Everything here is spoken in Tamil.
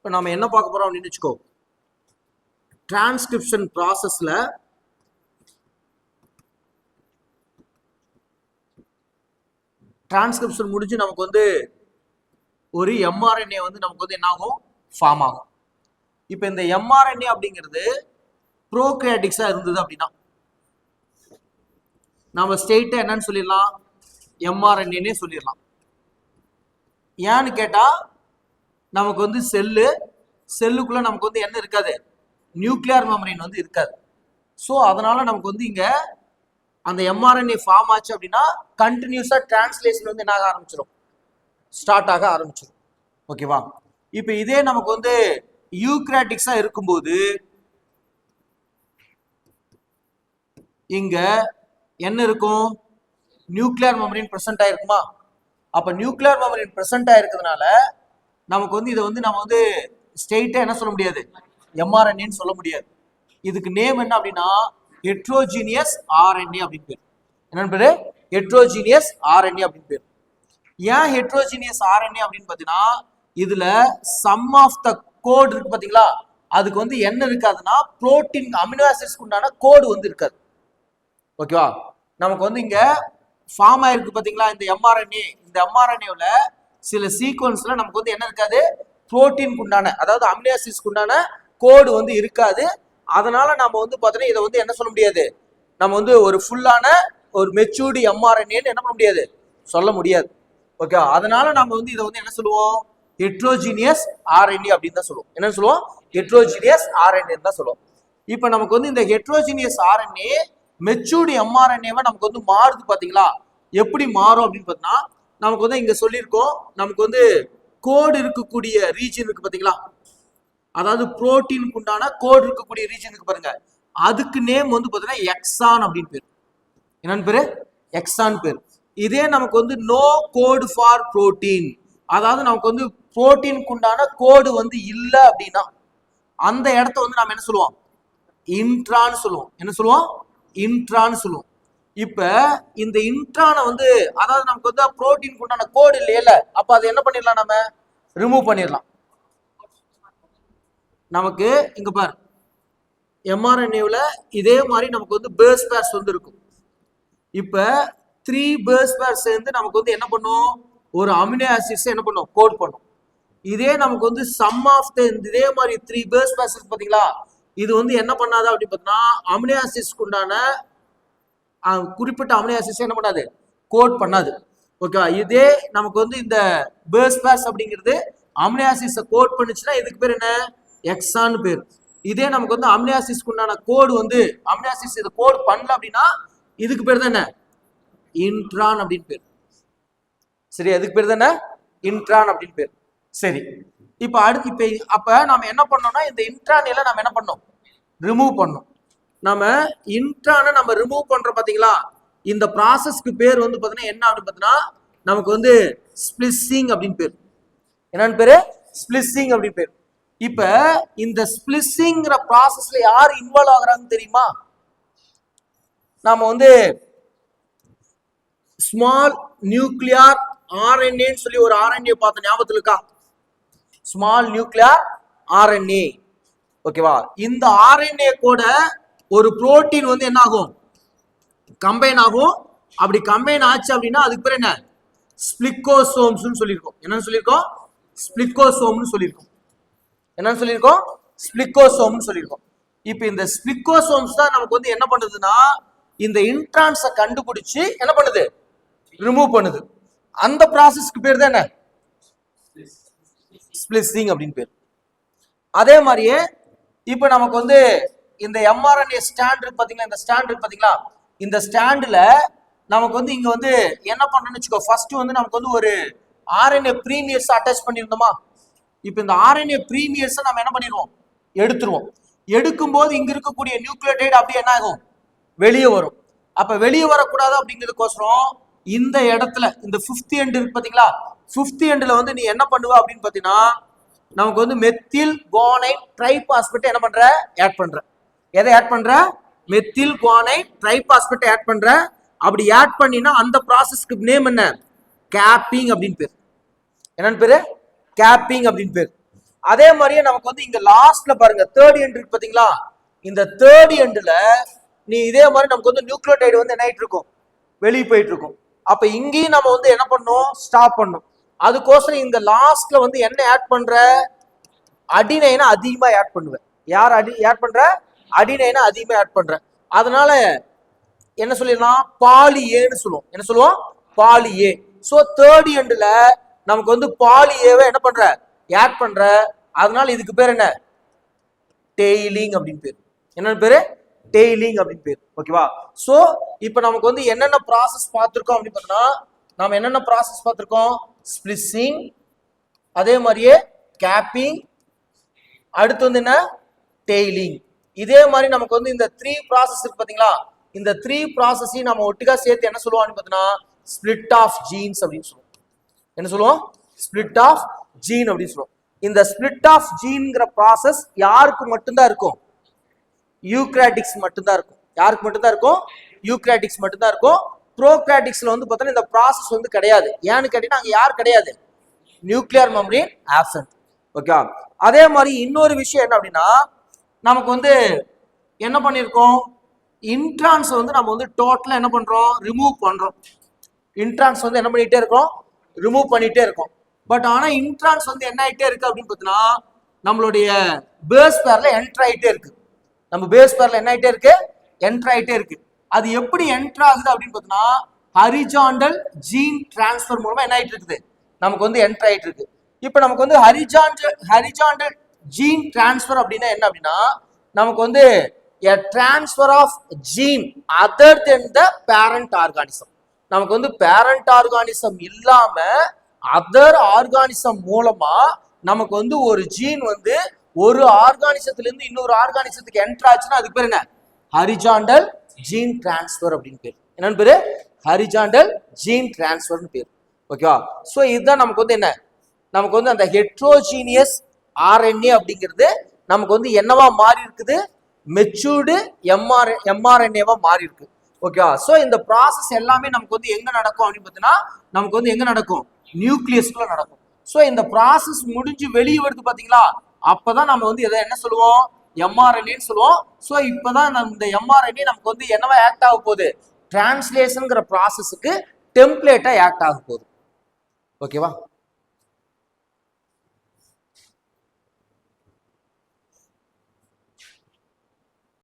இப்போ நம்ம என்ன பார்க்க போறோம் அப்படின்னு வச்சுக்கோ, டிரான்ஸ்கிரிப்ஷன் ப்ராசஸ்ல டிரான்ஸ்கிரிப்ஷன் முடிஞ்சு நமக்கு வந்து ஒரு எம்ஆர்என்ஏ வந்து நமக்கு வந்து என்ன ஆகும், ஃபார்ம் ஆகும். இப்போ இந்த எம்ஆர்என்ஏ அப்படிங்கிறது ப்ரோகிரியாட்டிக்ஸா இருந்தது அப்படின்னா நம்ம ஸ்டேட்டை என்னன்னு சொல்லிடலாம், எம்ஆர்என்ஏன்னே சொல்லிடலாம். ஏன்னு கேட்டா நமக்கு வந்து செல்லுக்குள்ள நமக்கு வந்து என்ன இருக்காது, நியூக்ளியர் மெமரின் வந்து இருக்காது. ஸோ அதனால நமக்கு வந்து இங்க அந்த எம்ஆர்என்ஏ ஃபார்ம் ஆச்சு அப்படின்னா கண்டினியூஸா டிரான்ஸ்லேஷன் வந்து என்ன ஆக ஆரம்பிச்சிடும், ஸ்டார்ட் ஆக ஆரம்பிச்சிடும். ஓகேவா? இப்போ இதே நமக்கு வந்து யூக்ராட்டிக்ஸா இருக்கும்போது இங்க என்ன இருக்கும், நியூக்ளியர் மெமரின் பிரசன்ட் ஆயிருக்குமா? அப்ப நியூக்ளியர் மெமரின் பிரசன்ட் ஆயிருக்கிறதுனால நமக்கு வந்து இதை வந்து நம்ம வந்து ஸ்டேட்டா என்ன சொல்ல முடியாது, எம்ஆர்என்ஏன்னு சொல்ல முடியாது. இதுக்கு நேம் என்ன அப்படின்னா ஹெட்ரோஜீனியஸ் ஆர்என்ஏ அப்படின்னு பேர். என்னன்னு பேரு, ஹெட்ரோஜீனியஸ் ஆர்என்ஏ அப்படின்னு பேர். ஏன் ஹெட்ரோஜீனியஸ் ஆர்என்ஏ அப்படின்னு பாத்தீங்கன்னா இதுல சம் ஆஃப் த கோட் இருக்கு பாத்தீங்களா, அதுக்கு வந்து என்ன இருக்காதுன்னா புரோட்டீன் அமினோ ஆசிட்ஸ்க்கு உண்டான கோடு வந்து இருக்காது. ஓகேவா? நமக்கு வந்து இங்க ஃபார்ம் ஆயிருக்கு பாத்தீங்களா இந்த எம்ஆர்என்ஏ, இந்த எம்ஆர்என்ஏல சில சீக்வன்ஸ்ல நமக்கு வந்து என்ன இருக்காது, புரோட்டீனுக்கு உண்டான அதாவது அமினோ ஆசிட்ஸ்க்கு உண்டான கோடு வந்து இருக்காது. அதனால நம்ம வந்து பாத்தீங்கன்னா இதை வந்து என்ன சொல்ல முடியாது, நம்ம வந்து ஒரு ஃபுல்லான ஒரு மெச்சூர்டு எம்ஆர்என்ஏன்னு என்ன பண்ண முடியாது, சொல்ல முடியாது. ஓகே, அதனால நம்ம வந்து இதை வந்து என்ன சொல்லுவோம், ஹெட்ரோஜீனியஸ் ஆர்என்ஏ அப்படின்னு தான் சொல்லுவோம். என்ன சொல்லுவோம், ஹெட்ரோஜீனியஸ் ஆர்என்ஏ தான் சொல்லுவோம். இப்போ நமக்கு வந்து இந்த ஹெட்ரோஜீனியஸ் ஆர்என்ஏ மெச்சூர்டு எம்ஆர்என்ஏவை நமக்கு வந்து மாறுது பாத்தீங்களா, எப்படி மாறும் அப்படின்னு பார்த்தீங்கன்னா நமக்கு வந்து இங்க சொல்லியிருக்கோம், நமக்கு வந்து கோடு இருக்கக்கூடிய ரீஜன் இருக்கு பாத்தீங்களா, அதாவது புரோட்டீனுக்கு உண்டான கோடு இருக்கக்கூடிய ரீஜன் இருக்கு பாருங்க, அதுக்கு நேம் வந்து பாத்தீங்கன்னா எக்ஸான் அப்படின்னு பேர். என்னன்னு பேரு, எக்ஸான் பேர். இதே நமக்கு வந்து நோ கோடு ஃபார் புரோட்டீன், அதாவது நமக்கு வந்து புரோட்டீனுக்கு உண்டான கோடு வந்து இல்லை அப்படின்னா அந்த இடத்த வந்து நாம என்ன சொல்லுவோம், இன்ட்ரான்னு சொல்லுவோம். என்ன சொல்லுவோம், இன்ட்ரான்னு சொல்லுவோம். இப்ப இந்த இன்ட்ரானை வந்து அதாவது நமக்கு வந்து புரோட்டீனுக்கு உண்டான கோடு இல்லையில, அப்ப அதை என்ன பண்ணிடலாம், நம்ம ரிமூவ் பண்ணிடலாம். நமக்கு இங்க பாரு எம்ஆர்என்ஏல இதே மாதிரி நமக்கு வந்து பேஸ் பேர்ஸ் வந்து இருக்கும். இப்ப 3 பேஸ் பேர் சேர்ந்து நமக்கு வந்து என்ன பண்ணும், ஒரு அமினோ ஆசிட்ஸ் என்ன பண்ணும், கோட் பண்ணும். இதே நமக்கு வந்து சம் ஆஃப் த இதே மாதிரி 3 பேஸ் பேர்ஸ் இருக்கு பாத்தீங்களா, இது வந்து என்ன பண்ணாது அப்படின்னு பார்த்தீங்கன்னா அமினோ ஆசிட்ஸ்க்கு உண்டான குறிப்பிட்ட அமினோ ஆசிட்ஸ் என்ன பண்ணாது, கோட் பண்ணாது. ஓகே, இதே நமக்கு வந்து இந்த பேஸ் பேர்ஸ் அப்படிங்கிறது அமினோ ஆசிட்ஸை கோட் பண்ணுச்சுன்னா இதுக்கு பேர் என்ன, எக்ஸான் பேர். இதே நமக்கு வந்து அமினோ ஆசிட்ஸ்க்கு உண்டான கோடு வந்து அமினோ ஆசிட்ஸ் இதை கோட் பண்ணல அப்படின்னா இதுக்கு பேர் தான் என்ன, இன்ட்ரான் அப்படின்னு பேர். சரி, அதுக்கு பேர் தானே இன்ட்ரான் அப்படின்னு பேர். சரி, இப்ப அடுத்து இப்ப அப்ப நாம என்ன பண்ணோம்னா இந்த இன்ட்ரானில நம்ம என்ன பண்ணோம், ரிமூவ் பண்ணோம். நம்ம இன்ட்ரானை நம்ம ரிமூவ் பண்றோம் பாத்தீங்களா, இந்த ப்ராசஸ்க்கு பேர் வந்து பாத்தீங்கன்னா என்ன அப்படின்னு பாத்தீங்கன்னா நமக்கு வந்து ஸ்பிளிசிங் அப்படின்னு பேர். என்னன்னு பேரு, ஸ்பிளிசிங் அப்படின்னு பேர். இப்ப இந்த ஸ்பிளிசிங்கிற ப்ராசஸ்ல யார் இன்வால்வ் ஆகுறாங்கன்னு தெரியுமா, நாம வந்து ஸ்மால் நியூக்ளியர் ஆர்என்ஏன்னு சொல்லி ஒரு ஆர்என்ஏ பார்த்த ஞாபகத்துல இருக்கா, ஸ்மால் நியூக்ளியர் ஆர்என்ஏ. ஓகேவா? இந்த ஆர்என்ஏ கூட ஒரு புரோட்டீன் வந்து என்ன ஆகும், கம்பைன் ஆகும். அப்படி கம்பைன் ஆச்சு அப்படின்னா அதுக்கு பேர் என்ன, ஸ்பிளிக்கோசோம்ஸ் சொல்லியிருக்கோம். என்னன்னு சொல்லியிருக்கோம், ஸ்பிளிக்கோசோம்னு சொல்லியிருக்கோம். என்னன்னு சொல்லியிருக்கோம், ஸ்பிளிக்கோசோம்னு சொல்லியிருக்கோம். இப்போ இந்த ஸ்பிளிக்கோசோம்ஸ் தான் நமக்கு வந்து என்ன பண்ணுதுன்னா இந்த இன்ட்ரான்ஸை கண்டுபிடிச்சு என்ன பண்ணுது, ரிமூவ் பண்ணுது. அந்த ப்ராசஸ்க்கு பேர் தான் என்ன, ஸ்பிளிசிங் அப்படின்னு பேர். அதே மாதிரியே இப்ப நமக்கு வந்து இந்த எம்ஆர்என்ஏ ஸ்டாண்ட் இருக்கு பாத்தீங்களா, இந்த ஸ்டாண்ட் இருக்கு பாத்தீங்களா, இந்த ஸ்டாண்ட்ல நமக்கு வந்து இங்க வந்து என்ன பண்ணணும்னு வச்சுக்கோ, ஃபர்ஸ்ட் வந்து நமக்கு வந்து ஒரு ஆர்என்ஏ ப்ரீமியர்ஸ் அட்டாச் பண்ணியிருந்தோமா. இப்ப இந்த ஆர்என்ஏ ப்ரீமியர்ஸ் நம்ம என்ன பண்ணிடுவோம், எடுத்துருவோம். எடுக்கும்போது இங்க இருக்கக்கூடிய நியூக்ளியோடைடு அப்படியே என்ன ஆகும், வெளியே வரும். அப்ப வெளியே வரக்கூடாது அப்படிங்கிறதுக்கோசரம் இந்த இடத்துல இந்த 5th எண்ட் இருக்கு பாத்தீங்களா, 5th எண்ட்ல வந்து நீ என்ன பண்ணுவ அப்படின்னு பாத்தீங்கன்னா நமக்கு வந்து மெத்தில் குவானைட் ட்ரைபாஸ்பேட் என்ன பண்ற, ஆட் பண்ற. எதை ஆட் பண்ற, மெத்தில் குவானைட் ட்ரைபாஸ்பேட் ஆட் பண்ற. அப்படி ஆட் பண்ணினா அந்த ப்ராசஸ்க்கு நேம் என்ன, கேப்பிங் அப்படின்னு பேர். என்னன்னு பேரு, கேப்பிங் அப்படின்னு பேர். அதே மாதிரியே நமக்கு வந்து இங்க லாஸ்ட்ல பாருங்க தேர்ட் எண்ட் இருக்கு பாத்தீங்களா, இந்த தேர்ட் எண்ட்ல நீ இதே மாதிரி நமக்கு வந்து நியூக்ளியோடைடு வந்து என்ன ஆயிட்டு இருக்கும், வெளியே போயிட்டு இருக்கும். அப்ப இங்கேயும் நம்ம வந்து என்ன பண்ணணும், ஸ்டாப் பண்ணும். அதுக்கோசரம் இந்த லாஸ்ட்ல வந்து என்ன ஆட் பண்ற, அடினைனை அதிகமா ஆட் பண்ணுவேன். யார் ஆட் பண்ற, அடினைனை அதிகமா ஆட் பண்ற. அதனால என்ன சொல்லிடலாம், பாலி ஏன்னு சொல்லுவோம். என்ன சொல்லுவோம், பாலி ஏ. சோ தேர்ட் எண்ட்ல நமக்கு வந்து பாலி ஏவை என்ன பண்ற, ஆட் பண்ற. அதனால இதுக்கு பேர் என்ன, டெய்லிங் அப்படின்னு பேர். என்ன பேரு, டெய்லிங் அப்படின்னு பேர். ஓகேவா? சோ இப்போ நமக்கு வந்து என்னென்ன ப்ராசஸ் பார்த்திருக்கோம் அப்படின்னு பார்த்தோம்னா, நாம என்னென்ன ப்ராசஸ் பார்த்திருக்கோம், ஸ்பிளிஸிங், அதே மாதிரியே கேப்பிங், அடுத்து வந்து என்ன, டெய்லிங். இதே மாதிரி நமக்கு வந்து இந்த 3 ப்ராசஸ் இருக்கு பாத்தீங்களா, இந்த 3 ப்ராசஸையும் நம்ம ஒட்டுக்கா சேர்த்து என்ன சொல்லுவோம் பார்த்தீங்கன்னா, ஸ்பிளிட் ஆஃப் ஜீன்ஸ் அப்படின்னு சொல்லுவோம். என்ன சொல்லுவோம், ஸ்பிளிட் ஆஃப் ஜீன் அப்படின்னு சொல்லுவோம். இந்த ஸ்பிளிட் ஆஃப் ஜீன்ங்கிற ப்ராசஸ் யாருக்கு மட்டும்தான் இருக்கும், யூக்ராட்டிக்ஸ் மட்டும்தான் இருக்கும். யாருக்கு மட்டும்தான் இருக்கும், யூக்ராட்டிக்ஸ் மட்டும்தான் இருக்கும். ப்ரோக்ராட்டிக்ஸ்ல வந்து பார்த்தோன்னா இந்த ப்ராசஸ் வந்து கிடையாது. ஏன்னு கேட்டீங்கன்னா அங்க யார் கிடையாது, நியூக்ளியர் மெம்பரேன் ஆப்சென்ட். ஓகே. அதே மாதிரி இன்னொரு விஷயம் என்ன அப்படின்னா, நமக்கு வந்து என்ன பண்ணியிருக்கோம், இன்ட்ரான்ஸ் வந்து நம்ம வந்து டோட்டலா என்ன பண்றோம், ரிமூவ் பண்றோம். இன்ட்ரான்ஸ் வந்து என்ன பண்ணிட்டே இருக்கோம், ரிமூவ் பண்ணிட்டே இருக்கோம். பட் ஆனா இன்ட்ரான்ஸ் வந்து என்ன ஆயிட்டே இருக்கு அப்படின்னு பார்த்தீங்கன்னா, நம்மளுடைய பேஸ் பேர்ல என்டர் ஆயிட்டே இருக்கு. நம்ம பேஸ் பேர்ல என்ன ஆயிட்டே இருக்கு, என்டர் ஆயிட்டே இருக்கு. அது எப்படி என்டர் ஆகுது அப்படின்னு பார்த்தீங்கன்னா, ஹரிஜாண்டல் ஜீன் டிரான்ஸ்ஃபர் மூலமா என்ன ஆயிட்டு இருக்குது, நமக்கு வந்து என்டர் ஆயிட்டு இருக்கு. இப்போ நமக்கு வந்து ஹரிஜாண்டல் ஜீன் டிரான்ஸ்ஃபர் அப்படின்னா என்ன அப்படின்னா, நமக்கு வந்து a transfer of gene other than the parent organism. நமக்கு வந்து பேரண்ட் ஆர்கானிசம் இல்லாம அதர் ஆர்கானிசம் மூலமா நமக்கு வந்து ஒரு ஜீன் வந்து ஒரு ஆர்கானிசத்துல இருந்து இன்னொரு ஆர்கானிசத்துக்கு என்டர் ஆச்சுன்னா அதுக்கு பேர் என்ன, ஹரிஜாண்டல் ஜீன் டிரான்ஸ்ஃபர் அப்படின்னு பேர். என்னன்னு பேரு, ஹரிஜாண்டல் ஜீன் டிரான்ஸ்ஃபர்னு பேர். ஓகேவா? சோ இதுதான் நமக்கு வந்து என்ன, நமக்கு வந்து அந்த ஹெட்ரோஜீனியஸ் ஆர்என்ஏ அப்படிங்கிறது நமக்கு வந்து என்னவா மாறி இருக்குது, மெச்சூர்டு எம்ஆர்என்ஏவா மாறி இருக்கு. ஓகேவா? சோ இந்த ப்ராசஸ் எல்லாமே நமக்கு வந்து எங்க நடக்கும் அப்படின்னு பார்த்தீங்கன்னா, நமக்கு வந்து எங்க நடக்கும், நியூக்ளியஸ்ல நடக்கும். சோ இந்த ப்ராசஸ் முடிஞ்சு வெளியே வருது பாத்தீங்களா, அப்பதான் நம்ம வந்து இதை என்ன சொல்லுவோம், எம்ஆர்என்ஏன்னு சொல்லுவோம். சோ இப்பதான் இந்த எம்ஆர்என்ஏ நமக்கு வந்து என்னவா ஆக்ட் ஆக போகுது, டிரான்ஸ்லேஷன்ங்கிற ப்ராசஸுக்கு டெம்ப்ளேட்டா ஆக்ட் ஆக போகுது. ஓகேவா?